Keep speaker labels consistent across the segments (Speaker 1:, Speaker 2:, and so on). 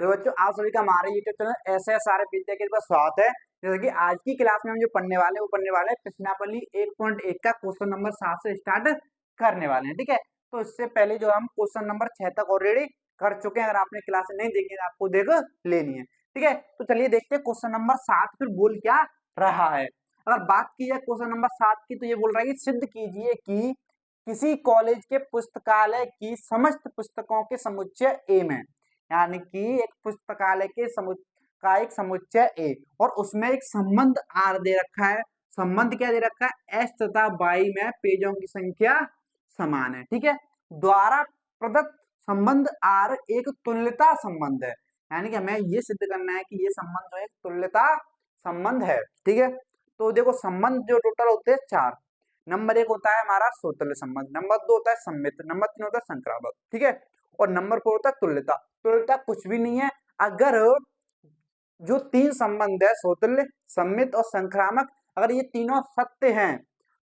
Speaker 1: तो बच्चों आप सभी का हमारे यूट्यूब चैनल ऐसे सारे विद्या के पास स्वागत है। जैसे कि आज की क्लास में हम जो पढ़ने वाले हैं वो पढ़ने वाले हैं प्रश्नावली 1.1 का क्वेश्चन नंबर 7 से स्टार्ट करने वाले हैं। ठीक है, तो इससे पहले जो हम क्वेश्चन नंबर 6 तक ऑलरेडी कर चुके हैं। अगर आपने क्लास नहीं देखी तो आपको देख लेनी है। ठीक है, तो चलिए देखते हैं क्वेश्चन नंबर 7 फिर बोल क्या रहा है। अगर बात की जाए क्वेश्चन नंबर 7 की, तो ये बोल रहा है कि सिद्ध कीजिए कि किसी कॉलेज के पुस्तकालय की समस्त पुस्तकों के समुच्चय ए में, यानी कि एक पुस्तकालय के का एक समुच्चय ए और उसमें एक संबंध आर दे रखा है। संबंध क्या दे रखा है? एस तथा वाई में पेजों की संख्या समान है। ठीक है, द्वारा प्रदत्त संबंध आर एक तुल्यता संबंध है, यानी कि हमें ये सिद्ध करना है कि ये संबंध जो है तुल्यता संबंध है। ठीक है, तो देखो संबंध जो टोटल होते हैं 4। नंबर 1 होता है हमारा सोतल्य संबंध, नंबर 2 होता है सम्मित, नंबर 3 होता है संक्रामक। ठीक है, और नंबर 4 होता है तुल्यता। तुल्यता कुछ भी नहीं है, अगर जो 3 संबंध है सोतल्य, सम्मित और संक्रामक, अगर ये तीनों सत्य हैं,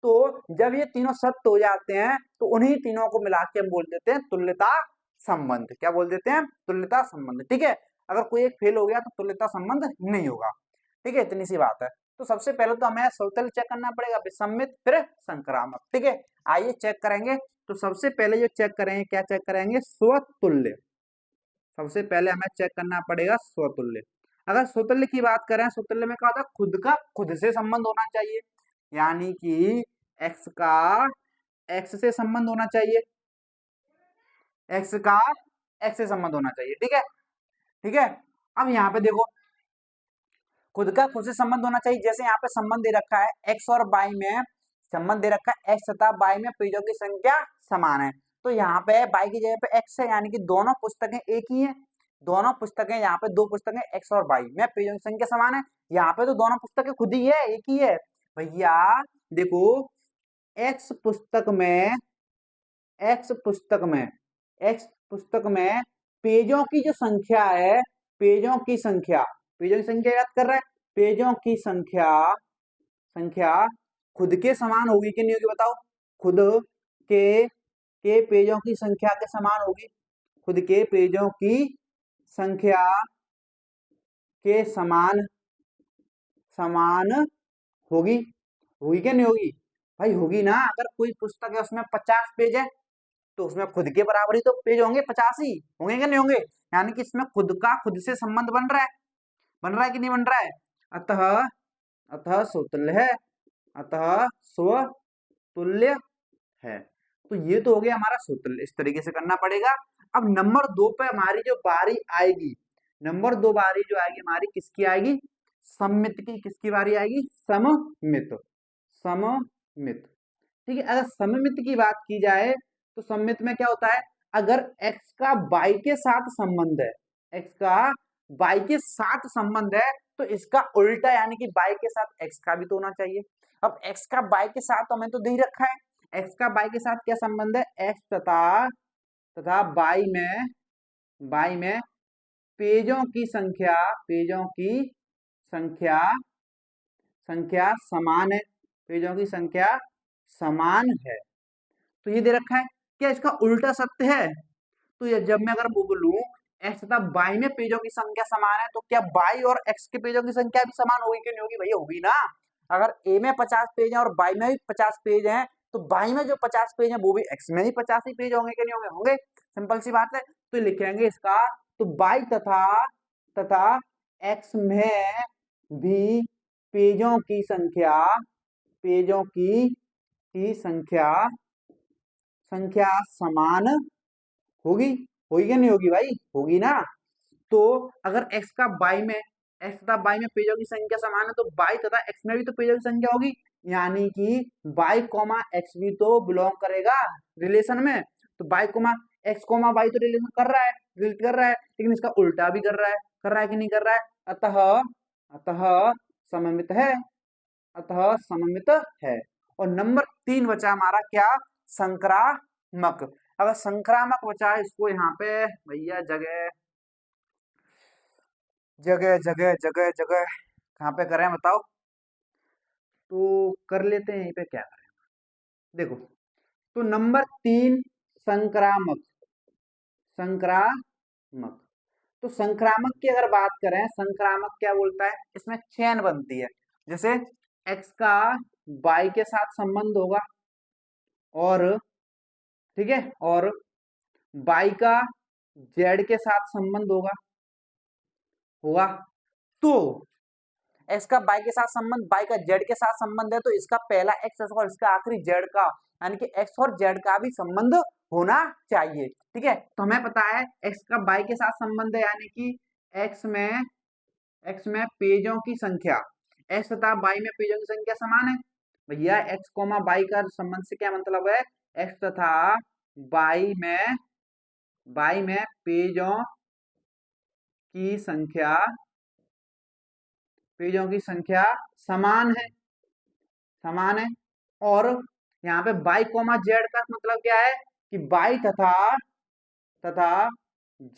Speaker 1: तो जब ये तीनों सत्य हो जाते हैं तो उन्हीं तीनों को मिला के हम बोल देते हैं तुल्यता संबंध। क्या बोल देते हैं? तुल्यता संबंध। ठीक है, अगर कोई एक फेल हो गया तो तुल्यता संबंध नहीं होगा। ठीक है, इतनी सी बात है। तो सबसे पहले तो हमें सोतल्य चेक करना पड़ेगा, फिर सम्मित, फिर संक्रामक। ठीक है, आइए चेक करेंगे। तो सबसे पहले जो चेक करेंगे, क्या चेक करेंगे? स्वतुल्य। सबसे पहले हमें चेक करना पड़ेगा स्वतुल्य। अगर स्वतुल्य की बात करें, स्वतुल्य में क्या होता है? खुद का खुद से संबंध होना चाहिए, यानी कि एक्स का एक्स से संबंध होना चाहिए, एक्स का एक्स से संबंध होना चाहिए। ठीक है, ठीक है। अब यहाँ पे देखो, खुद का खुद से संबंध होना चाहिए। जैसे यहाँ पे संबंध दे रखा है एक्स और वाई में, संबंध दे रखा है एक्स तथा वाई में पेजों की संख्या समान है। तो यहाँ पे वाई की जगह पे एक्स है, यानी कि दोनों पुस्तकें एक ही है। दोनों पुस्तकें, यहाँ पे दो पुस्तकें एक्स और वाई में पेजों की संख्या समान है। यहाँ पे तो दोनों पुस्तकें खुद ही है, एक ही है भैया। देखो, एक्स पुस्तक में एक्स पुस्तक में एक्स पुस्तक में पेजों की जो संख्या है, पेजों की संख्या याद कर रहा है, पेजों की संख्या संख्या खुद के समान होगी कि नहीं होगी बताओ? खुद के पेजों की संख्या के समान होगी। खुद के पेजों की संख्या के समान समान होगी। होगी कि नहीं होगी? भाई होगी ना। अगर कोई पुस्तक है उसमें 50 पेज है तो उसमें खुद के बराबर ही तो पेज होंगे, 50 ही होंगे कि नहीं होंगे? यानी कि इसमें खुद का खुद से संबंध बन रहा है कि नहीं बन रहा है? अतः अतः स्वतुल्य है, अतः स्वतुल्य है। तो ये तो हो गया हमारा स्वतुल्य, इस तरीके से करना पड़ेगा। अब नंबर 2 पे हमारी जो बारी आएगी, नंबर 2 बारी जो आएगी हमारी किसकी आएगी? सम्मित की। किसकी बारी आएगी? सममित। सममित। ठीक है, अगर सममित की बात की जाए तो सममित में क्या होता है? अगर x का y के साथ संबंध है, x का y के साथ संबंध है, तो इसका उल्टा यानी कि y के साथ x का भी तो होना चाहिए। अब x का y के साथ तो हमें तो दे ही रखा है, x का y के साथ क्या संबंध है? x तथा तथा y में पेजों की संख्या, पेजों की संख्या संख्या समान है, पेजों की संख्या समान है। तो ये दे रखा है। क्या इसका उल्टा सत्य है? तो ये जब मैं अगर बोलूं एक्स तथा वाई में पेजों की संख्या समान है, तो क्या वाई और एक्स के पेजों की संख्या भी समान होगी कि नहीं होगी? भैया होगी ना। अगर ए में 50 पेज है और वाई में भी 50 पेज है, तो वाई में जो 50 पेज है वो भी एक्स में भी 50 ही पेज होंगे कि नहीं होंगे? होंगे। सिंपल सी बात है। तो लिखेंगे इसका, तो वाई तथा तथा एक्स में भी पेजों की संख्या, पेजों की संख्या समान होगी। होगी क्या नहीं होगी भाई? होगी ना। तो अगर x का y में, x तथा y में पेजों की संख्या समान है, तो y तथा x में भी तो पेजों की संख्या होगी, यानी कि y x भी तो बिलोंग करेगा रिलेशन में। तो y x y तो रिलेशन कर रहा है, रिलेट कर रहा है, लेकिन इसका उल्टा भी कर रहा है कि नहीं कर रहा है? अतः अतः सममित है, अतः सममित है। और नंबर 3 बचा हमारा क्या? संक्रामक। अगर संक्रामक बचा है, इसको यहाँ पे भैया जगह जगह जगह जगह जगह कहाँ पे करें बताओ? तो कर लेते हैं यहीं पे, क्या करें देखो। तो नंबर 3 संक्रामक, संक्रामक। तो संक्रामक की अगर बात करें, संक्रामक क्या बोलता है, इसमें चेन बनती है। जैसे x का y के साथ संबंध होगा, और ठीक है, और y का z के साथ संबंध होगा होगा तो x का y के साथ संबंध, y का z के साथ संबंध है, तो इसका पहला x और इसका आखिरी z का, यानी कि x और z का भी संबंध होना चाहिए। ठीक है, तो हमें पता है x का y के साथ संबंध है, यानी कि x में पेजों की संख्या, x तथा y में पेजों की संख्या समान है। भैया x कोमा y का संबंध से क्या मतलब है, x तथा y में पेजों की संख्या, पेजों की संख्या समान है, समान है। और यहाँ पे y कोमा z का मतलब क्या है कि y तथा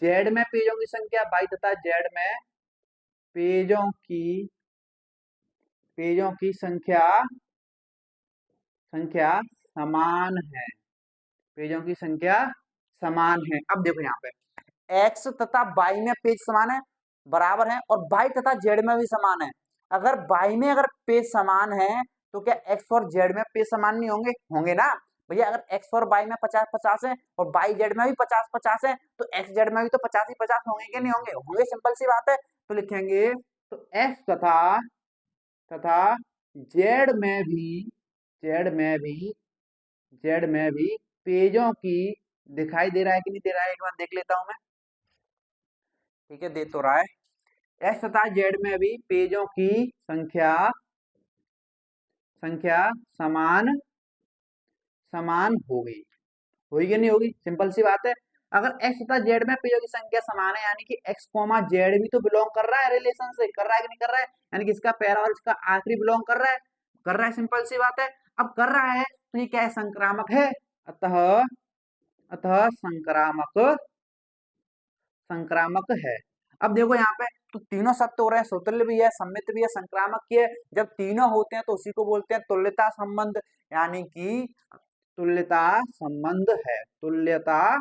Speaker 1: z में पेजों की संख्या, y तथा z में पेजों की संख्या समान है, पेजों की संख्या समान है। अब देखो यहाँ पे x तथा y में पेज समान है, बराबर है, और y तथा z में भी समान है। अगर y में अगर पेज समान है तो क्या x और z में पेज समान नहीं होंगे, होंगे ना भैया। अगर x और y में 50-50 है और y z में भी 50-50 है, तो x z में भी तो 50 ही 50 होंगे कि नहीं होंगे, होंगे, सिंपल सी बात है। तो लिखेंगे तो x तथा z में भी पेजों की, दिखाई दे रहा है कि नहीं दे रहा है, एक बार देख लेता हूं मैं। ठीक है, दे तो रहा है। एक्स तथा जेड में भी पेजों की संख्या समान होगी, होगी कि नहीं होगी, सिंपल सी बात है। अगर एक्स तथा जेड में पेजों की संख्या समान है, यानी कि एक्स कोमा जेड भी तो बिलोंग कर रहा है रिलेशन से, कर रहा है कि नहीं कर रहा है, यानी कि इसका पहला और इसका आखिरी बिलोंग कर रहा है, सिंपल सी बात है। अब कर रहा है तो ये क्या है, संक्रामक है। अतः संक्रामक है। अब देखो यहाँ पे तो तीनों सत्य हो रहे हैं, स्वतुल्य भी है, सम्मित भी है, संक्रामक भी है। जब तीनों होते हैं तो उसी को बोलते हैं तुल्यता संबंध, यानी कि तुल्यता संबंध है, तुल्यता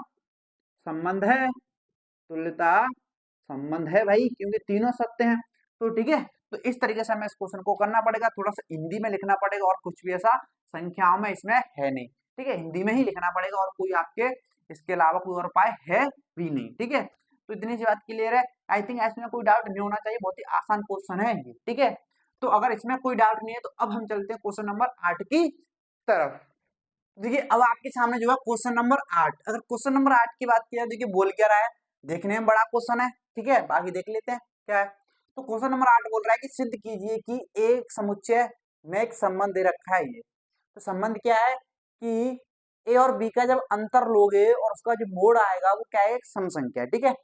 Speaker 1: संबंध है भाई, क्योंकि तीनों सत्य हैं। तो ठीक है, तो इस तरीके से हमें इस क्वेश्चन को करना पड़ेगा, थोड़ा सा हिंदी में लिखना पड़ेगा, और कुछ भी ऐसा संख्याओं में इसमें है नहीं। ठीक है, हिंदी में ही लिखना पड़ेगा, और कोई आपके इसके अलावा कोई और उपाय है भी नहीं। ठीक है, तो इतनी सी बात क्लियर है। आई थिंक इसमें कोई डाउट नहीं होना चाहिए, बहुत ही आसान क्वेश्चन है ये। ठीक है, तो अगर इसमें कोई डाउट नहीं है तो अब हम चलते हैं क्वेश्चन नंबर 8 की तरफ। देखिए अब आपके सामने जो है क्वेश्चन नंबर 8, अगर क्वेश्चन नंबर 8 की बात की जाए, देखिए बोल क्या रहा है, देखने में बड़ा क्वेश्चन है, ठीक है, बाकी देख लेते हैं क्या है। तो क्वेश्चन नंबर 8 बोल रहा है कि सिद्ध कीजिए कि एक समुच्चय में एक संबंध दे रखा है। ये तो संबंध क्या है कि ए और बी का जब अंतर लोगे और उसका जो मोड आएगा वो क्या है, एक सम संख्या है, ठीक है,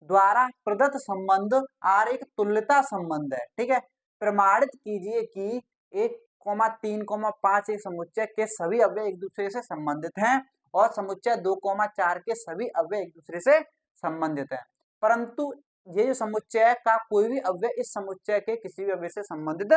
Speaker 1: द्वारा प्रदत्त संबंध आर एक तुल्यता संबंध है। ठीक है, प्रमाणित कीजिए कि 1,3,5 एक समुच्चय के सभी अवयव एक दूसरे से संबंधित हैं और समुच्चय 2,4 के सभी अवयव एक दूसरे से संबंधित हैं, परंतु ये जो समुच्चय का कोई भी अवयव इस समुच्चय के किसी भी अवयव से संबंधित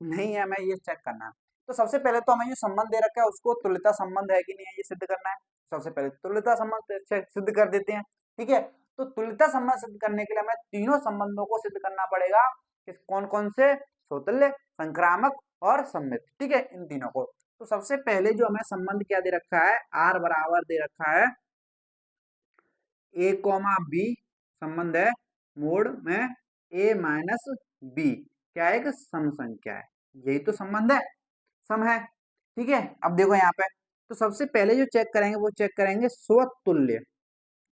Speaker 1: नहीं है। हमें ये चेक करना है। तो सबसे पहले तो हमें जो संबंध दे रखा है उसको तुल्यता संबंध है कि नहीं है ये सिद्ध करना है। सबसे पहले तुल्यता संबंध सिद्ध कर देते हैं। ठीक है, तो तुल्यता संबंध सिद्ध करने के लिए हमें तीनों संबंधों को सिद्ध करना पड़ेगा। कौन कौन से, स्वतुल्य, संक्रामक और सम्मित। ठीक है, इन तीनों को। तो सबसे पहले जो हमें संबंध क्या दे रखा है, आर बराबर दे रखा है ए कॉमा बी, संबंध है मोड में ए माइनस बी, क्या एक सम संख्या है, यही तो संबंध है, सम है। ठीक है, अब देखो यहाँ पे तो सबसे पहले जो चेक करेंगे वो चेक करेंगे स्वतुल्य।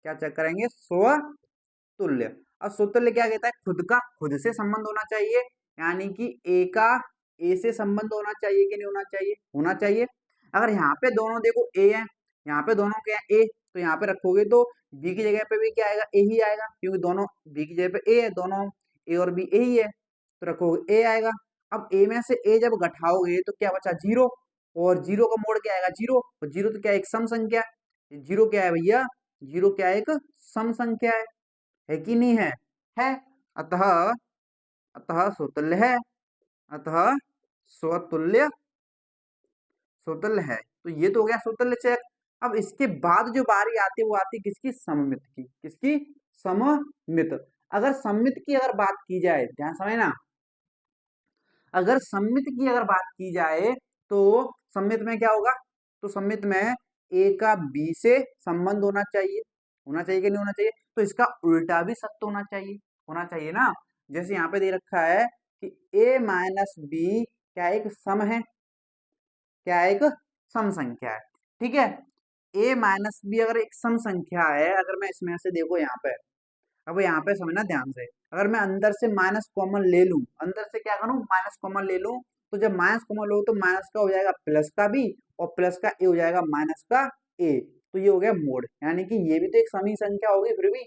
Speaker 1: क्या चेक करेंगे, स्वतुल्य। अब स्वतुल्य क्या कहता है, खुद का खुद से संबंध होना चाहिए, यानी कि ए का ए से संबंध होना चाहिए कि नहीं होना चाहिए, होना चाहिए। अगर यहाँ पे दोनों देखो ए है, यहाँ पे दोनों क्या है ए, तो यहाँ पे रखोगे तो बी की जगह पे भी क्या आएगा, ए ही आएगा, क्योंकि दोनों बी की जगह पे ए है, दोनों ए और बी ए ही है, तो रखोगे ए आएगा। अब ए में से ए जब घटाओगे तो क्या बचा, जीरो, और जीरो का मोड क्या आएगा, जीरो, और जीरो तो क्या एक सम संख्या, जीरो क्या है भैया, जीरो क्या एक सम संख्या है कि नहीं है, है। अतः अतः स्वतुल्य है, अतः स्वतुल्य स्वतुल्य है। तो ये तो हो गया स्वतुल्य चेक। अब इसके बाद जो बारी आती है वो आती है किसकी, सममित की, किसकी, सममित। अगर सममित की अगर बात की जाए, ध्यान समझना, अगर सममित की अगर बात की जाए तो सममित में क्या होगा, तो सममित में ए का बी से संबंध होना चाहिए कि नहीं होना चाहिए, तो इसका उल्टा भी सत्य होना चाहिए ना। जैसे यहाँ पे दे रखा है कि ए माइनस बी क्या एक सम है, क्या एक सम संख्या है, ठीक है। ए माइनस बी अगर एक सम संख्या है, अगर मैं इसमें से देखो यहाँ पे, अब यहाँ पे समझना ध्यान से, अगर मैं अंदर से माइनस कॉमन ले लूं, अंदर से क्या करूं, माइनस कॉमन ले लूं, तो जब माइनस कॉमन लो तो माइनस का हो जाएगा प्लस का बी, और प्लस का ए हो जाएगा माइनस का ए, तो ये हो गया मोड, यानी कि ये भी तो एक समी संख्या होगी फिर भी,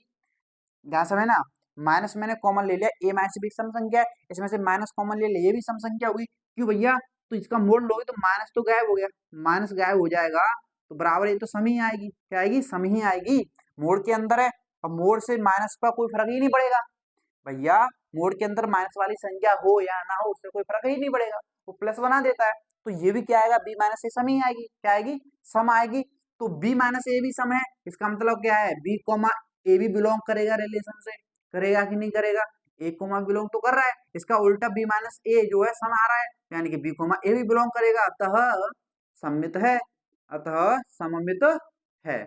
Speaker 1: ध्यान से ना, माइनस मैंने कॉमन ले लिया, ए माइनस भी सम संख्या है, इसमें से माइनस कॉमन ले लिया, ये भी सम संख्या होगी, क्यों भैया, तो इसका मोड लोगे तो माइनस तो गायब हो गया, माइनस गायब हो जाएगा तो बराबर ये तो सम ही आएगी, क्या आएगी, सम ही आएगी, मोड के अंदर है, अब मोड से माइनस का कोई फर्क ही नहीं पड़ेगा भैया, मोड के अंदर माइनस वाली संख्या हो या ना हो उससे कोई फर्क ही नहीं पड़ेगा, वो प्लस बना देता है, तो ये भी क्या आएगा, बी माइनस ए सम ही आएगी, क्या आएगी, सम आएगी, तो बी माइनस ए भी सम है, इसका मतलब क्या है, बी कॉमा ए भी बिलोंग करेगा रिलेशन से, करेगा कि नहीं करेगा, ए कोमा बिलोंग तो कर रहा है, इसका उल्टा बी माइनस ए जो है सम आ रहा है, यानी कि बी कोमा ए भी बिलोंग करेगा, अतः सममित है, अतः सममित है,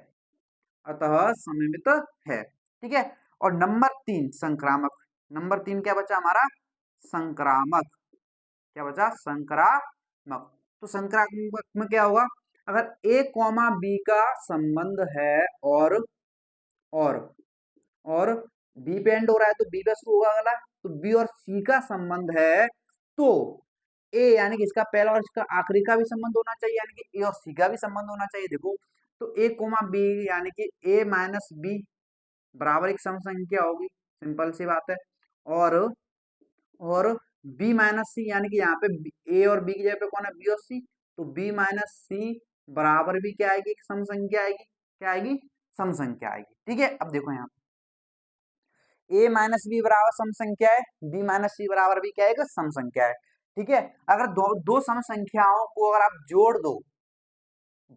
Speaker 1: अतः सममित है, ठीक है। और नंबर 3 संक्रामक, नंबर 3 क्या बचा हमारा, संक्रामक, क्या बचा, संक्रामक, तो संक्रामक में क्या होगा, अगर ए कॉमा बी का संबंध है और और बी पे एंड हो रहा है तो बी पे शुरू होगा अगला, तो बी और सी का संबंध है, तो ए यानी कि इसका पहला और इसका आखिरी का भी संबंध होना चाहिए, यानी कि ए और सी का भी संबंध होना चाहिए, देखो, तो ए कोमा बी यानी कि ए माइनस बी बराबर एक सम संख्या होगी, सिंपल सी बात है, और और बी माइनस सी यानी कि यहाँ पे ए और बी की जगह पे कौन है, बी और सी, तो बी माइनस सी बराबर भी क्या आएगी, एक सम संख्या आएगी, क्या आएगी, सम संख्या आएगी, ठीक है। अब देखो यहाँ ए माइनस बी बराबर सम संख्या है, बी माइनस सी बराबर भी क्या है, सम संख्या है, ठीक है। अगर दो सम संख्याओं को अगर आप जोड़ दो,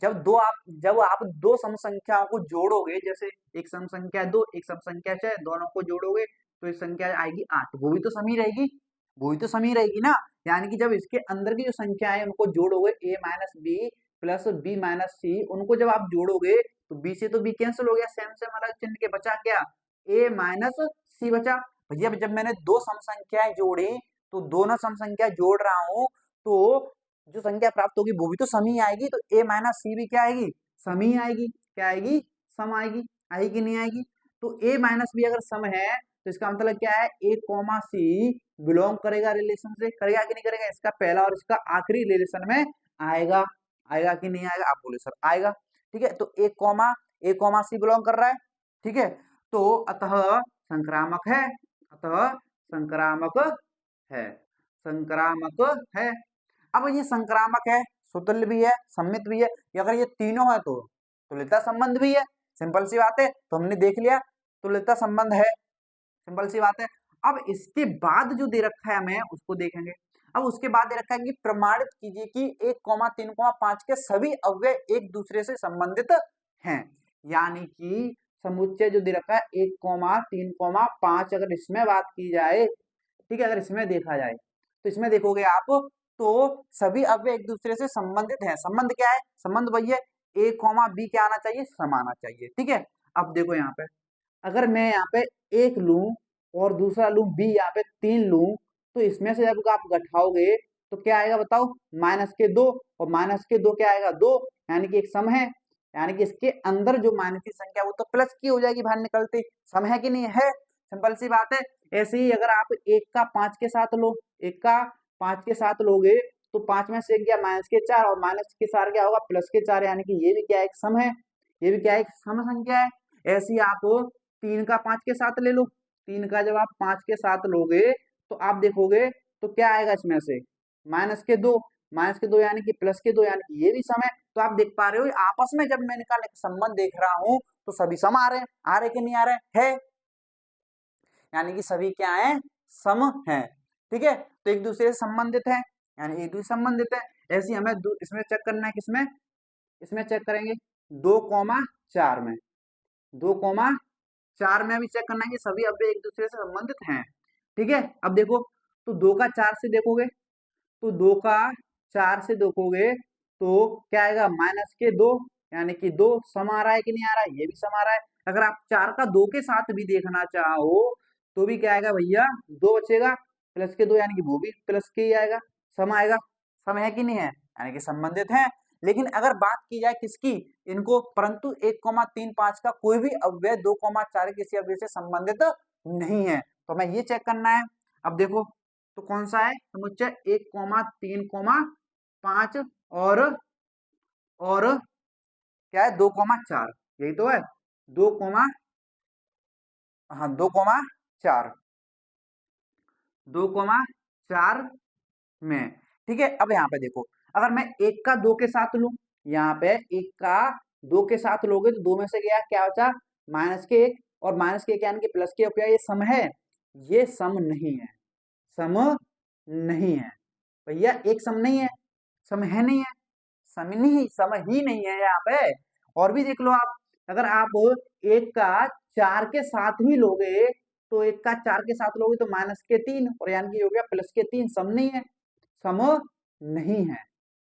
Speaker 1: जब आप दो सम संख्याओं को जोड़ोगे, जैसे एक सम संख्या 2 एक सम संख्या 6, दोनों को जोड़ोगे तो इस संख्या आएगी 8, वो भी तो सम ही रहेगी, वो भी तो सम ही रहेगी ना, यानी कि जब इसके अंदर की जो संख्या है उनको जोड़ोगे, A minus B plus B minus C, उनको जब आप जोड़ोगे तो बी से तो बी कैंसिल हो गया, सेम सेम अलग चिन्ह के बचा क्या, ए माइनस सी बचा, भैया जब मैंने दो सम संख्याएं जोड़ी, तो दोनों सम संख्या जोड़ रहा हूं, तो जो संख्या प्राप्त होगी वो भी तो सम ही आएगी, तो ए माइनस सी भी क्या आएगी, सम ही आएगी, क्या आएगी, सम आएगी, आएगी कि नहीं आएगी, तो ए माइनस बी अगर सम है तो इसका मतलब क्या है, ए कॉमा सी बिलोंग करेगा रिलेशन से, करेगा कि नहीं करेगा, इसका पहला और इसका आखिरी रिलेशन में आएगा, आएगा कि नहीं आएगा, आप बोले सर आएगा, ठीक है, तो ए कॉमा सी बिलोंग कर रहा है, ठीक है, तो अतः संक्रामक है, अतः संक्रामक है, संक्रामक है। अब ये संक्रामक है, सुतुल्य भी है, सम्मित भी है, अगर ये तीनों है तो तुल्यता संबंध भी है, सिंपल सी बात है, तो हमने देख लिया तुल्यता संबंध है, सिंपल सी बात है। अब इसके बाद जो दे रखा है हमें उसको देखेंगे, अब उसके बाद दे रखा है कि प्रमाणित कीजिए कि 1,3,5 के सभी अव्यय एक दूसरे से संबंधित हैं, यानी कि समुच्चय जो दे रखा है 1,3,5, अगर इसमें बात की जाए, ठीक है, अगर इसमें देखा जाए तो इसमें देखोगे आप, तो सभी अव्यय एक दूसरे से संबंधित हैं, संबंध क्या है, संबंध वही है, ए कॉमा बी क्या आना चाहिए, सम आना चाहिए, ठीक है। अब देखो यहाँ पे, अगर मैं यहाँ पे एक लूं और दूसरा लूं बी, यहाँ पे 3 लूं, तो इसमें से जब आप घटाओगे तो क्या आएगा बताओ, -2, और -2 क्या आएगा, 2, यानी कि एक सम है, यानी कि इसके अंदर जो माइनस की संख्या वो तो प्लस की हो जाएगी बाहर निकलते, सम है कि नहीं है, सिंपल सी बात है। ऐसे ही अगर आप 1 का 5 के साथ लो, 1 का 5 के साथ लोगे तो 5 में से गया -4, और माइनस के साथ क्या होगा, +4, यानी कि ये भी क्या है, एक सम है, ये भी क्या है, एक सम संख्या है। ऐसे ही आप 3 का 5 के साथ ले लो, 3 का जब आप 5 के साथ लोगे तो आप देखोगे तो क्या आएगा इसमें से, -2, -2 यानी कि +2, यानी कि ये भी सम है, तो आप देख पा रहे हो आपस में जब मैं इनका संबंध देख रहा हूं तो सभी सम आ रहे हैं, आ रहे कि नहीं आ रहे है, यानी कि सभी क्या है, सम है, ठीक है, तो एक दूसरे से संबंधित है, यानी एक दूसरे से संबंधित है। ऐसे ही हमें इसमें चेक करना है, किसमें, इसमें चेक करेंगे 2,4 में, 2,4 4 में भी चेक करना है कि सभी अव्यय एक दूसरे से संबंधित हैं। ठीक है, अब देखो, तो 2 का 4 से देखोगे, तो 2 का 4 से देखोगे तो क्या आएगा, -2, यानी कि 2 सम आ रहा है कि नहीं आ रहा है, ये भी सम आ रहा है। अगर आप 4 का 2 के साथ भी देखना चाहो तो भी क्या आएगा भैया, 2 बचेगा, +2 यानी कि वो भी प्लस के ही आएगा, सम आएगा। सम है कि नहीं है, यानी कि संबंधित है। लेकिन अगर बात की जाए किसकी, इनको, परंतु 1,3,5 का कोई भी अव्यय 2,4 किसी अव्यय से संबंधित नहीं है, तो हमें ये चेक करना है। अब देखो, तो कौन सा है समुच्चय, 1,3,5 और क्या है, 2,4, यही तो है, 2, हाँ 2,4, 2,4 में। ठीक है, अब यहाँ पे देखो, अगर मैं 1 का 2 के साथ लूं, यहाँ पे 1 का 2 के साथ लोगे तो 2 में से गया क्या बचा, -1, और -1 यानी कि प्लस के, क्या ये सम है, ये सम नहीं है, सम नहीं है भैया, एक सम नहीं है, सम है नहीं है, सम नहीं, सम ही नहीं है यहाँ पे। और भी देख लो आप, अगर आप 1 का 4 के साथ भी लोगे, तो 1 का 4 के साथ लोगे तो -3, और यानी कि हो गया +3, सम नहीं है, सम नहीं है,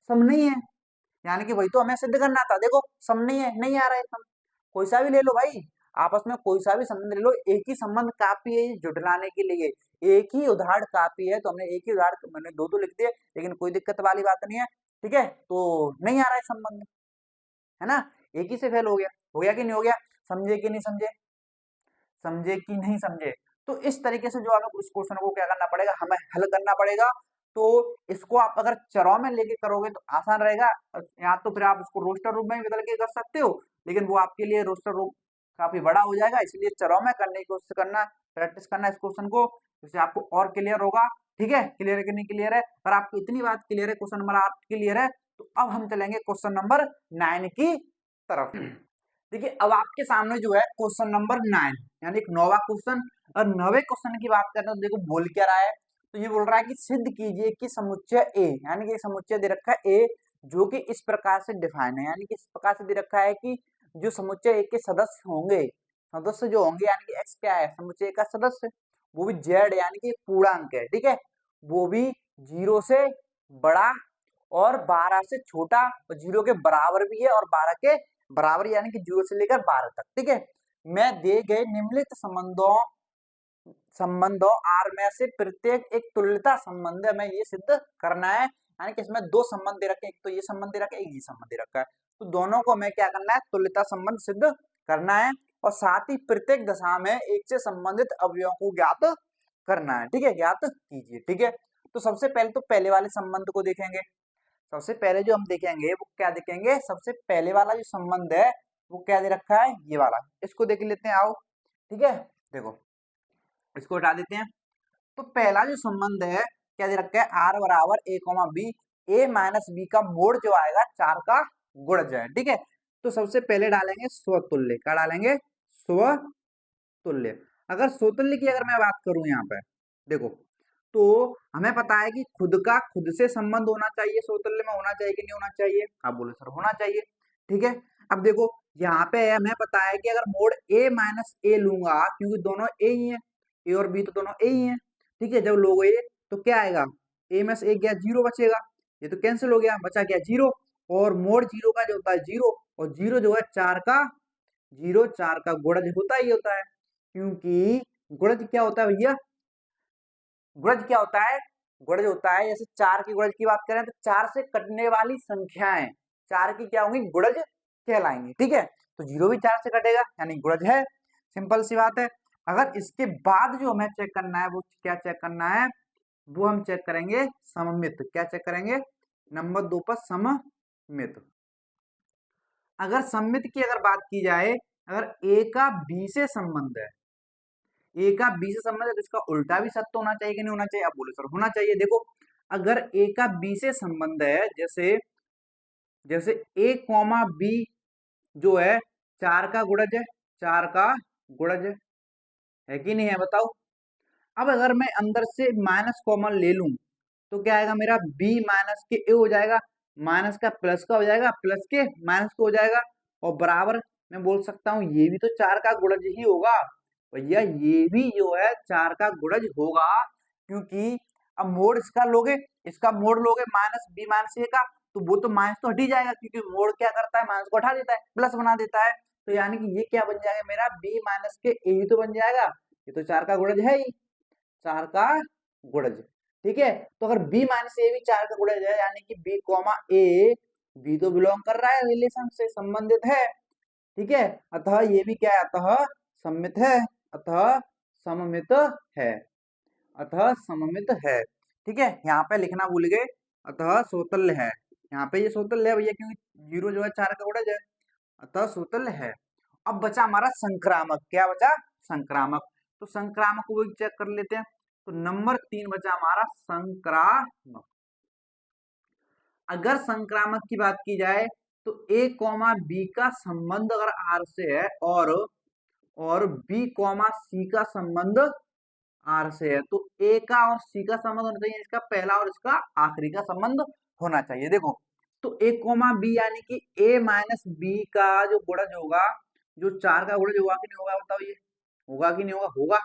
Speaker 1: सम नहीं है, यानी कि वही तो हमें सिद्ध करना था। देखो सम नहीं है, नहीं आ रहा है सम, कोई सा भी ले लो भाई, आपस में कोई सा भी संबंध ले लो, एक ही संबंध काफी है जुटलाने के लिए, एक ही उदाहरण काफी है। तो हमने एक ही उदाहरण, मैंने दो तो लिख दिए, लेकिन कोई दिक्कत वाली बात नहीं है। ठीक है, तो नहीं आ रहा है संबंध, है ना, एक ही से फेल हो गया कि नहीं हो गया, समझे कि नहीं समझे, समझे कि नहीं समझे। तो इस तरीके से जो हमें उस क्वेश्चन को क्या करना पड़ेगा, हमें हल करना पड़ेगा। तो इसको आप अगर चरों में लेके करोगे तो आसान रहेगा, या तो फिर आप इसको रोस्टर रूप में बदल के कर सकते हो, लेकिन वो आपके लिए रोस्टर रूप काफी बड़ा हो जाएगा, इसलिए चरों में करने की कोशिश करना, प्रैक्टिस करना इस क्वेश्चन को, जिससे आपको और क्लियर होगा। ठीक है, क्लियर है कि नहीं क्लियर है, अगर आपको इतनी बात क्लियर है, क्वेश्चन नंबर 8 क्लियर है, तो अब हम चलेंगे क्वेश्चन नंबर 9 की तरफ। देखिए, अब आपके सामने जो है क्वेश्चन नंबर 9, यानी एक नौवां क्वेश्चन। और 9वें क्वेश्चन की बात करें तो देखो बोल क्या रहा है, तो ये बोल रहा है कि सिद्ध कीजिए कि समुच्चय ए, यानी कि समुच्चय दे रखा है ए, जो कि इस प्रकार से डिफाइन है, यानी कि इस प्रकार से दे रखा है कि जो समुच्चय ए के सदस्य होंगे, सदस्य जो होंगे, यानी कि एक्स क्या है, समुच्चय का सदस्य, वो भी जेड यानी कि पूर्णांक है। ठीक है, वो भी 0 से बड़ा और 12 से छोटा, और 0 के बराबर भी है और 12 के बराबर, यानी कि 0 से लेकर 12 तक। ठीक है, मैं दे गए निम्नलिखित संबंधों आर में से प्रत्येक एक तुल्यता संबंध है, हमें ये सिद्ध करना है। यानी कि इसमें दो संबंध दे रखे हैं, एक तो ये संबंध दे रखा है, एक ये संबंध दे रखा है, तो दोनों को हमें क्या करना है, तुल्यता संबंध सिद्ध करना है, और साथ ही प्रत्येक दशा में एक से संबंधित अवयवों को ज्ञात करना है। ठीक है, ज्ञात कीजिए। ठीक है, तो सबसे पहले तो पहले वाले संबंध को देखेंगे। सबसे पहले जो हम देखेंगे वो क्या देखेंगे, सबसे पहले वाला जो संबंध है वो क्या दे रखा है, ये वाला, इसको देख लेते हैं, आओ। ठीक है, देखो इसको हटा देते हैं। तो पहला जो संबंध है क्या दे रखा है, आर बराबर ए कॉमा बी, ए माइनस बी का मोड जो आएगा 4 का गुणज है। ठीक है, तो सबसे पहले डालेंगे स्वतुल्य, क्या डालेंगे, स्वतुल्य। अगर स्वतुल्य की अगर मैं बात करूं यहाँ पे, देखो, तो हमें पता है कि खुद का खुद से संबंध होना चाहिए, स्वतुल्य में होना चाहिए कि नहीं होना चाहिए, आप बोले सर होना चाहिए। ठीक है, अब देखो यहाँ पे हमें पता है कि अगर मोड ए माइनस ए लूंगा, क्योंकि दोनों ए ही है, ए और बी तो दोनों ए ही है। ठीक है, जब लोगे तो क्या आएगा, ए में से एक गया, 0 बचेगा, ये तो कैंसिल हो गया, बचा गया 0, और मोड 0 का जो होता है 0, और 0 जो है 4 का, 0 4 का गुणज होता ही होता है, क्योंकि गुणज क्या होता है भैया, गुणज क्या होता है, गुणज होता है, जैसे 4 की गुणज की बात करें तो 4 से कटने वाली संख्याएं 4 की क्या होंगी, गुणज कहलाएंगी। ठीक है, तो 0 भी 4 से कटेगा, यानी गुणज है, सिंपल सी बात है। अगर इसके बाद जो हमें चेक करना है वो क्या चेक करना है, वो हम चेक करेंगे सममित, क्या चेक करेंगे, नंबर 2 पर सममित। अगर सममित की अगर बात की जाए, अगर ए का बी से संबंध है, ए का बी से संबंध है, तो इसका उल्टा भी सत्य होना चाहिए कि नहीं होना चाहिए, आप बोले सर होना चाहिए। देखो अगर ए का बी से संबंध है, जैसे जैसे ए कॉमा बी जो है 4 का गुणज है, 4 का गुणज है कि नहीं है, बताओ। अब अगर मैं अंदर से माइनस कॉमन ले लूं तो क्या आएगा मेरा, b माइनस के ए हो जाएगा, माइनस का प्लस का हो जाएगा, प्लस के माइनस का हो जाएगा, और बराबर मैं बोल सकता हूँ ये भी तो 4 का गुणज ही होगा, भैया ये भी जो है 4 का गुणज होगा, क्योंकि अब मोड इसका लोगे, इसका मोड लोगे माइनस बी माइनस ए का, तो वो तो माइनस तो हट ही जाएगा, क्योंकि मोड क्या करता है, माइनस को हटा देता है, प्लस बना देता है। तो यानी कि ये क्या बन जाएगा मेरा, बी माइनस के ए ही तो बन जाएगा, ये तो 4 का गुणज है ही, 4 का गुणज। ठीक है, तो अगर b माइनस ए भी 4 का गुणज है, यानी कि b कॉमा ए, बी तो बिलोंग कर रहा है, रिलेशन से संबंधित है। ठीक है, अतः ये भी क्या है, अतः सममित है, अतः सममित है, अतः सममित है। ठीक है, यहाँ पे लिखना भूल गए, अतः सोतल्य है, यहाँ पे ये सोतल्य है भैया, क्योंकि जीरो जो है 4 का गुणज है, अतः सोतल्य है। अब बचा हमारा संक्रामक, क्या बचा, संक्रामक। तो संक्रामक को भी चेक कर लेते हैं। तो नंबर 3 बचा हमारा संक्रामक। अगर संक्रामक की बात की जाए तो ए कॉमा बी का संबंध अगर आर से है, और बी कॉमा सी का संबंध आर से है, तो ए का और सी का संबंध होना चाहिए, इसका पहला और इसका आखिरी का संबंध होना चाहिए। देखो, तो ए कोमा बी यानी कि ए माइनस बी का जो गुणज होगा, जो 4 का गुणज होगा कि नहीं होगा, बताओ ये होगा कि नहीं होगा, होगा।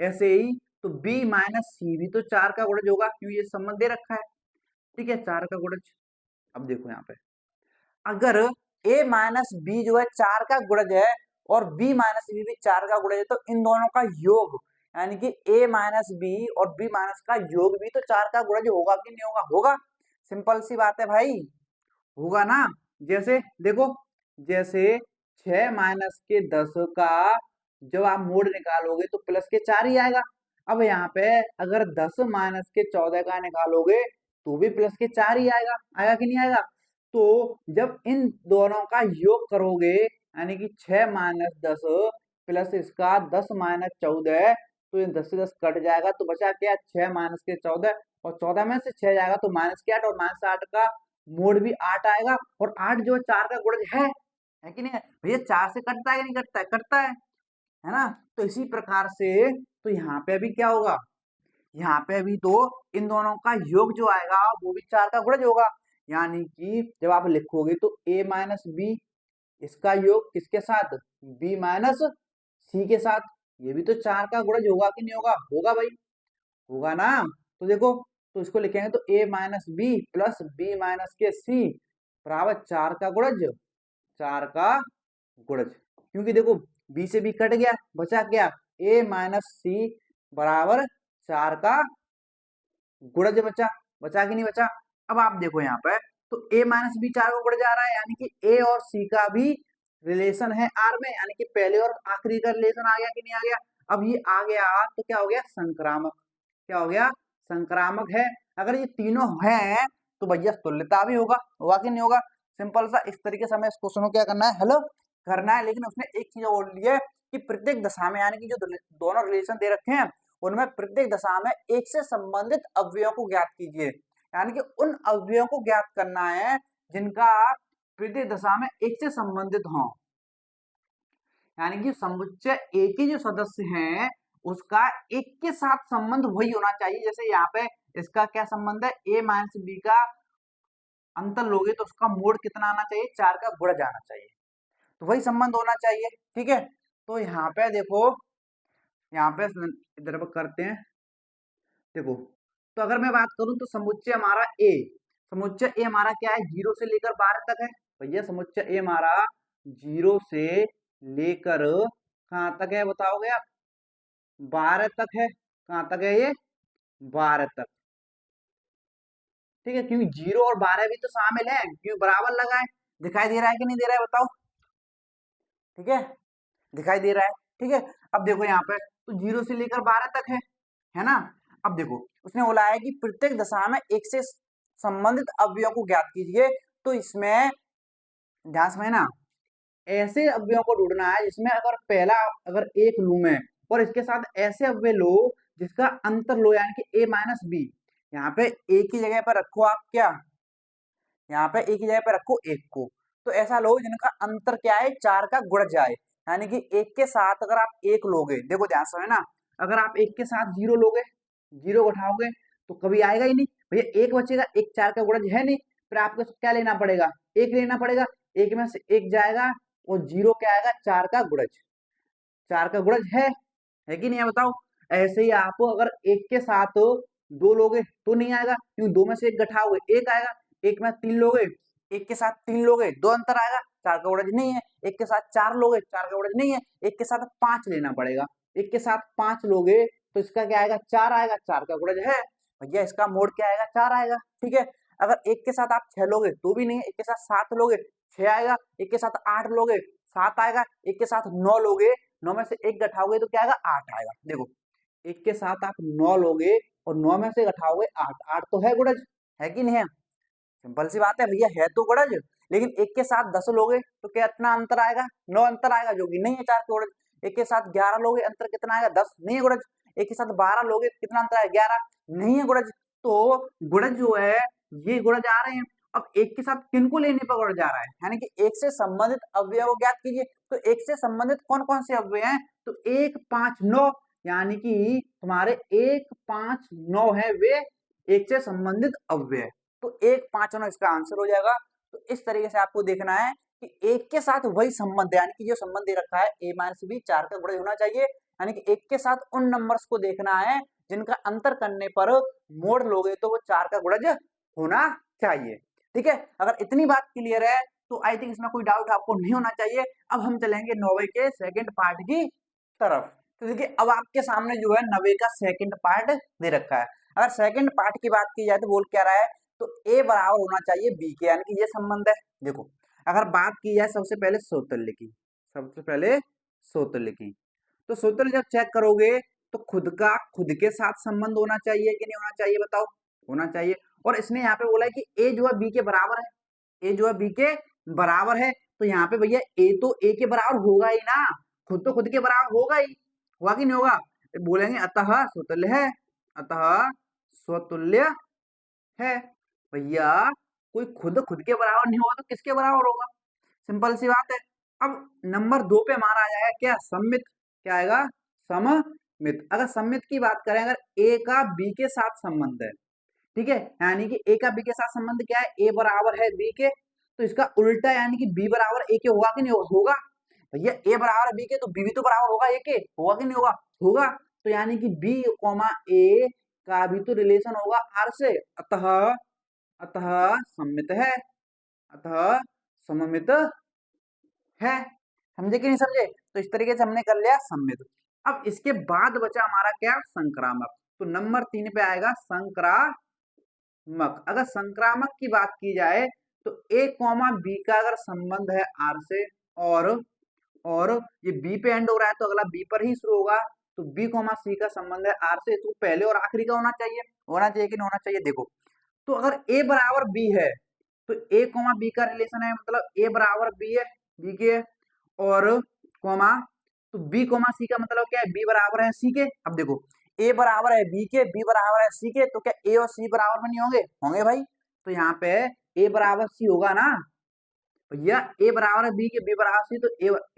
Speaker 1: ऐसे ही तो बी माइनस सी भी तो 4 का गुणज होगा, क्यों, ये संबंध दे रखा है। ठीक है, 4 का गुणज। अब देखो यहाँ पे, अगर a माइनस बी जो है 4 का गुणज है, और b माइनस बी भी 4 का गुणज है, तो इन दोनों का योग, यानी कि a माइनस बी और b माइनस का योग भी तो 4 का गुणज होगा कि नहीं होगा, होगा। सिंपल सी बात है भाई, होगा ना। जैसे देखो, जैसे 6 माइनस के 10 का जब आप मोड निकालोगे तो प्लस के 4 ही आएगा। अब यहाँ पे अगर 10 माइनस के 14 का निकालोगे तो भी प्लस के 4 ही आएगा, आएगा कि नहीं आएगा। तो जब इन दोनों का योग करोगे, यानी कि 6 माइनस 10 प्लस इसका 10 माइनस 14, तो ये 10 से 10 कट जाएगा, तो बचा क्या, 6 माइनस के 14, और 14 में से 6 जाएगा तो माइनस के 8, और माइनस 8 का मोड भी 8 आएगा, और 8 जो है 4 का गुणज है कि नहीं है भैया, 4 से कटता है कि नहीं कटता है, करता है ना। तो इसी प्रकार से तो यहाँ पे अभी क्या होगा, यहाँ पे अभी तो इन दोनों का योग जो आएगा वो भी 4 का गुणज होगा, यानी कि जब आप लिखोगे तो a माइनस बी, इसका योग किसके साथ, b माइनस सी के साथ, ये भी तो 4 का गुणज होगा कि नहीं होगा, होगा भाई, होगा ना। तो देखो, तो इसको लिखेंगे तो a minus B plus B minus के सी बराबर 4 का गुणज, 4 का गुणज, क्योंकि देखो b से b कट गया, बचा क्या, a माइनस सी बराबर 4 का गुणज बचा, बचा कि नहीं बचा। अब आप देखो यहाँ पे, तो a माइनस बी 4 का गुणज आ रहा है, यानी कि a और c का भी रिलेशन है r में, यानी कि पहले और आखिरी का रिलेशन आ गया कि नहीं आ गया। अब ये आ गया तो क्या हो गया, संक्रामक, क्या हो गया, संक्रामक है। अगर ये तीनों हैं तो भैया तुल्यता भी होगा, होगा कि नहीं होगा। सिंपल सा, इस तरीके से हमें इस क्वेश्चन को क्या करना है, हेलो करना है। लेकिन उसने एक चीज बोल दी है कि प्रत्येक दशा में, यानी कि जो दोनों रिलेशन दे रखे हैं उनमें प्रत्येक दशा में एक से संबंधित अवयवों को ज्ञात कीजिए, यानी कि उन अवयवों को ज्ञात करना है जिनका प्रत्येक दशा में एक से संबंधित हो, यानी कि समुच्चय ए के जो सदस्य हैं उसका एक के साथ संबंध वही होना चाहिए। जैसे यहाँ पे इसका क्या संबंध है, ए माइनस बी का अंतर लोगे तो उसका मोड कितना आना चाहिए, 4 का गुणज आना चाहिए, तो वही संबंध होना चाहिए। ठीक है, तो यहाँ पे देखो, यहाँ पे इधर पर करते हैं, देखो, तो अगर मैं बात करूं तो समुच्चय हमारा ए, समुच्चय ए हमारा क्या है, 0 से लेकर 12 तक है भैया। समुच्चय ए हमारा 0 से लेकर कहाँ तक है बताओगे आप, 12 तक है। कहाँ तक है ये, 12 तक। ठीक है, क्योंकि 0 और 12 भी तो शामिल है, क्योंकि बराबर लगा है। दिखाई दे रहा है कि नहीं दे रहा है बताओ, ठीक है, दिखाई दे रहा है। ठीक है, अब देखो यहाँ पे तो 0 से लेकर 12 तक है ना। अब देखो, उसने बोला है कि प्रत्येक दशा में एक से संबंधित अवयवों को ज्ञात कीजिए, तो इसमें ध्यान से ना, ऐसे अवयवों को ढूंढना है जिसमें अगर पहला अगर एक लूं मैं, और इसके साथ ऐसे अवयव लो जिसका अंतर लो, यानी कि a माइनस बी, यहाँ पे एक ही जगह पर रखो आप, क्या, यहाँ पे एक ही जगह पे रखो एक को, तो ऐसा लो जिनका अंतर क्या है, 4 का गुणज आए, यानी कि एक के साथ अगर आप एक लोगे, देखो ध्यान से ना, अगर आप एक के साथ 0 लोगे, 0 उठाओगे तो कभी आएगा ही नहीं भैया, एक बचेगा, एक 4 का गुणज है नहीं, फिर आपको क्या लेना पड़ेगा, एक लेना पड़ेगा, एक में से एक जाएगा और 0 क्या आएगा, 4 का गुणज, 4 का गुणज है। है कि नहीं है बताओ। ऐसे ही आप अगर एक के साथ दो लोगे तो नहीं आएगा, क्योंकि दो में से एक घटाओगे एक आएगा। एक में तीन लोगे, एक के साथ तीन लोगे दो अंतर आएगा, चार का गुणज नहीं है। एक के साथ चार लोगे, चार का गुणज नहीं है। एक के साथ पांच लेना पड़ेगा, एक के साथ पांच लोगे तो इसका क्या आएगा, चार आएगा, चार का गुणज है भैया, इसका मोड क्या आएगा, चार आएगा। ठीक है, अगर एक के साथ आप छह लोगे तो भी नहीं है, एक के साथ सात लोगे छह आएगा, एक के साथ आठ लोगे सात आएगा, एक के साथ नौ लोगे, नौ में से एक घटाओगे तो क्या आएगा, आठ आएगा। देखो एक के साथ आप नौ लोगे और नौ में से घटाओगे आठ, आठ तो है गुणज, है कि नहीं है। सिंपल सी बात है भैया, है तो गुणज। लेकिन एक के साथ 10 लोगे तो क्या इतना अंतर आएगा, 9 अंतर आएगा, जो कि नहीं है 4 के गुणज। एक के साथ 11 लोगे अंतर कितना आएगा, 10, नहीं है गुणज। एक के साथ 12 लोगे कितना अंतर आएगा, 11, नहीं है गुणज। तो गुणज जो है ये गुणज आ रहे हैं। अब एक के साथ किनको लेने पर गुणज आ रहा है, यानी कि एक से संबंधित अव्यय को ज्ञात कीजिए। तो एक से संबंधित कौन कौन से अव्यय हैं, तो 1 5 9, यानी कि तुम्हारे 1 5 9 है वे एक से संबंधित अव्यय। तो 1 5 9 इसका आंसर हो जाएगा। तो इस तरीके से आपको देखना है कि एक के साथ वही संबंध, यानी कि जो संबंध दे रखा है a माइनस बी, 4 का गुणज होना चाहिए। यानी कि एक के साथ उन नंबर्स को देखना है जिनका अंतर करने पर मोड़ लोगे तो वो 4 का गुणज होना चाहिए। ठीक है, अगर इतनी बात क्लियर है तो आई थिंक इसमें कोई डाउट आपको नहीं होना चाहिए। अब हम चलेंगे 9वीं के सेकंड पार्ट की तरफ। तो देखिए अब आपके सामने जो है 9वीं का सेकंड पार्ट दे रखा है। अगर सेकंड पार्ट की बात की जाए तो बोल क्या रहा है, तो a बराबर होना चाहिए b के, यानी कि ये संबंध है। देखो अगर बात की जाए सबसे पहले सौतल्य की, सबसे पहले सौतल्य की, तो सूत्र जब चेक करोगे तो खुद का खुद के साथ संबंध होना चाहिए कि नहीं होना चाहिए, बताओ, होना चाहिए। और इसने यहाँ पे बोला है कि ए जो है बी के बराबर है, ए जो है बी के बराबर है, तो यहाँ पे भैया ए तो ए के बराबर होगा ही ना, खुद तो खुद के बराबर होगा ही, होगा कि नहीं होगा। बोलेंगे अतः स्वतुल्य है, अतः स्वतुल्य है। भैया कोई खुद खुद के बराबर नहीं होगा तो किसके बराबर होगा, सिंपल सी बात है। अब नंबर 2 पे मारा जाएगा क्या, सममित, क्या आएगा, सममित। अगर सममित की बात करें, अगर ए का बी के साथ संबंध है, ठीक है, यानी कि ए का बी के साथ संबंध क्या है, ए बराबर है बी के, तो इसका उल्टा यानी कि बी बराबर ए के होगा कि नहीं होगा, होगा भैया, ए बराबर बी के तो बी भी तो बराबर होगा ए के, होगा कि नहीं होगा, होगा। तो यानी कि बी कॉमा ए का भी तो रिलेशन होगा आर से, अतः अतः सममित है, अतः सममित है। समझे कि नहीं समझे, तो इस तरीके से हमने कर लिया सममित। अब इसके बाद बचा हमारा क्या, संक्रामक। तो नंबर 3 पे आएगा संक्रामक। अगर संक्रामक की बात की जाए तो ए कॉमा बी का अगर संबंध है आर से, और ये बी पे एंड हो रहा है तो अगला बी पर ही शुरू होगा, तो बी कॉमा सी का संबंध है आर से, तो पहले और आखिरी का होना चाहिए, होना चाहिए कि नहीं होना चाहिए। देखो तो अगर ए बराबर बी है तो ए कॉमा बी का रिलेशन है, मतलब ए बराबर बी है, बी के, और कॉमा, तो बी कॉमा सी का मतलब क्या है, बी बराबर है सी के। अब देखो ए बराबर है बी के, बी बराबर है सी के, तो क्या ए और सी बराबर में नहीं होंगे, होंगे भाई। तो यहाँ पे ए बराबर सी होगा ना भैया, ए बराबर है बी के, बी बराबर सी, तो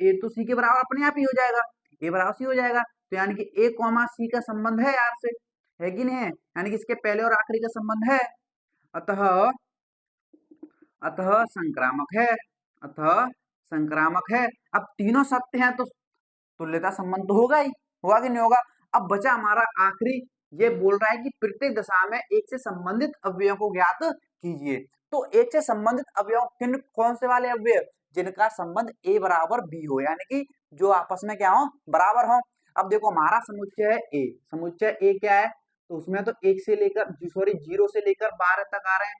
Speaker 1: ए तो सी के बराबर अपने आप ही हो जाएगा, ए बराबर सी हो जाएगा। तो यानी कि ए कॉमा सी का संबंध है यार से, है कि नहीं है, यानी कि इसके पहले और आखिरी का संबंध है। अतः अतः संक्रामक है, अतः संक्रामक है। अब तीनों सत्य हैं तो तुल्यता संबंध तो होगा ही, होगा कि नहीं होगा। अब बचा हमारा आखिरी, ये बोल रहा है कि प्रत्येक दशा में एक से संबंधित अवयवों को ज्ञात कीजिए। तो एक से संबंधित अवयव किन कौन से वाले अवयव, जिनका संबंध ए बराबर बी हो, यानी कि जो आपस में क्या हो, बराबर हो। अब देखो हमारा समुच्चय है ए, समुच्चय ए क्या है, तो उसमें तो एक से लेकर सॉरी 0 से लेकर 12 तक आ रहे हैं,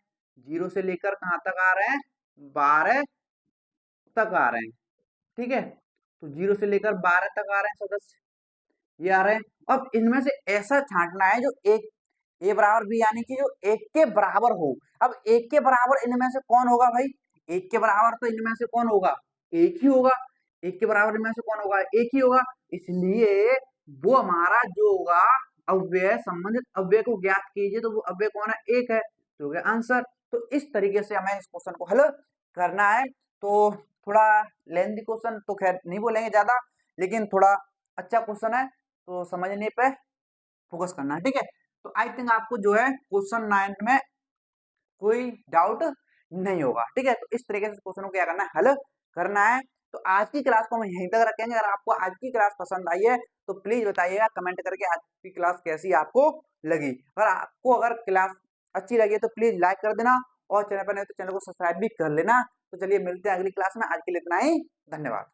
Speaker 1: 0 से लेकर कहां तक आ रहे हैं, 12 तक आ रहे हैं। ठीक है, तो 0 से लेकर 12 तक आ रहे हैं सदस्य, ये आ रहे हैं। अब इनमें से ऐसा छांटना है जो एक ए बराबर बी, यानी कि जो एक के बराबर हो। अब एक के बराबर इनमें से कौन होगा भाई, एक के बराबर तो इनमें से कौन होगा, एक ही होगा, एक के बराबर इनमें से कौन होगा, एक ही होगा। इसलिए वो हमारा जो होगा अव्यय, संबंधित अव्यय को ज्ञात कीजिए, तो वो अव्यय कौन है, एक है, तो हो गया आंसर। तो इस तरीके से हमें इस क्वेश्चन को हल करना है। तो थोड़ा लेंथी क्वेश्चन तो खैर नहीं बोलेंगे ज्यादा, लेकिन थोड़ा अच्छा क्वेश्चन है, तो समझने पे फोकस करना है, ठीक है। तो आई थिंक आपको जो है क्वेश्चन 9 में कोई डाउट नहीं होगा, ठीक है। तो इस तरीके से क्वेश्चन को क्या करना है, हल करना है। तो आज की क्लास को हम यहीं तक रखेंगे। अगर आपको आज की क्लास पसंद आई है तो प्लीज बताइएगा कमेंट करके आज की क्लास कैसी आपको लगी। अगर क्लास अच्छी लगी है तो प्लीज लाइक कर देना, और चैनल पर नहीं तो चैनल को सब्सक्राइब भी कर लेना। तो चलिए मिलते हैं अगली क्लास में, आज के लिए इतना ही, धन्यवाद।